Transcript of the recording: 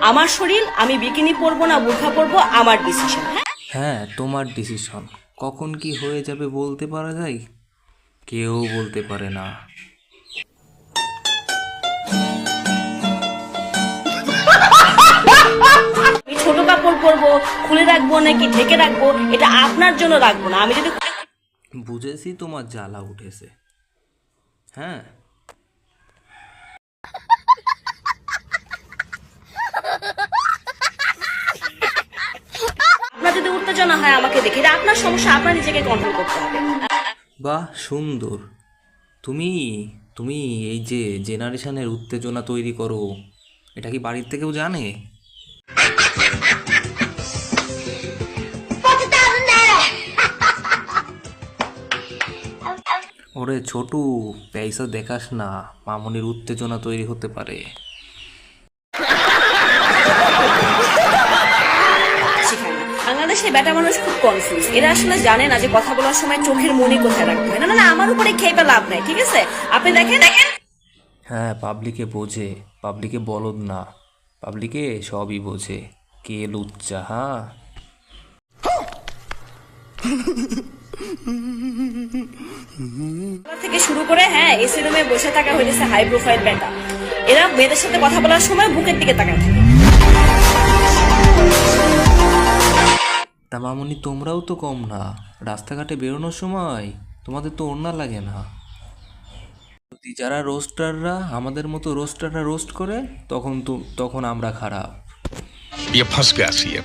আমার শরীর, আমি বিকিনি পরবো না বোরখা পরবো, আমার ডিসিশন। হ্যাঁ, তোমার ডিসিশন। কখন কি হয়ে যাবে বলতে পারা যায়? কেউ বলতে পারে না। আমি ছোট কাপড় পরবো, খুলে রাখবো নাকি ঢেকে রাখবো, এটা আপনার জন্য রাখবো না। আমি যদি বুঝেছি তোমার জ্বালা উঠেছে। হ্যাঁ, আপনার যদি উত্তেজনা হয় আমাকে দেখে, এটা আপনার সমস্যা, আপনার নিজেকে কন্ট্রোল করতে হবে। বাহ, সুন্দর। তুমি তুমি এই যে জেনারেশনের উত্তেজনা তৈরি করো, এটা কি বাড়ির থেকেও জানে? ওরে ছোটু, পয়সা দেখাস না, মামনির উত্তেজনা তৈরি হতে পারে। শেখায় না। বাংলাদেশে বেটা মানুষ খুব কনফিউজ, এরা আসলে জানে না যে কথা বলার সময় চোখের মনি কোথায় রাখতে হয়। না না না, আমার উপরে খেয়ে লাভ নাই, ঠিক আছে? আপনি দেখেন দেখেন হ্যাঁ, পাবলিকে বোঝে, পাবলিকে বলদ না, পাবলিকে সবই বোঝে। কে লুচ্চা, হ্যাঁ। থেকে শুরু করে, হ্যাঁ, এসি রুমে বসে থাকা হয়েছে হাই প্রোফাইল বেটা। এরা মেয়েদের সাথে কথা বলার সময় বুকের দিকে তাকায় থাকে। তা মামনি, তোমরাও তো কম না। রাস্তাঘাটে বেরোনোর সময় তোমাদের তো ওড়না লাগে না। যদি যারা রোস্টাররা আমাদের মতো রোস্টাররা রোস্ট করে, তখন আমরা খারাপ। ये फंस गया सी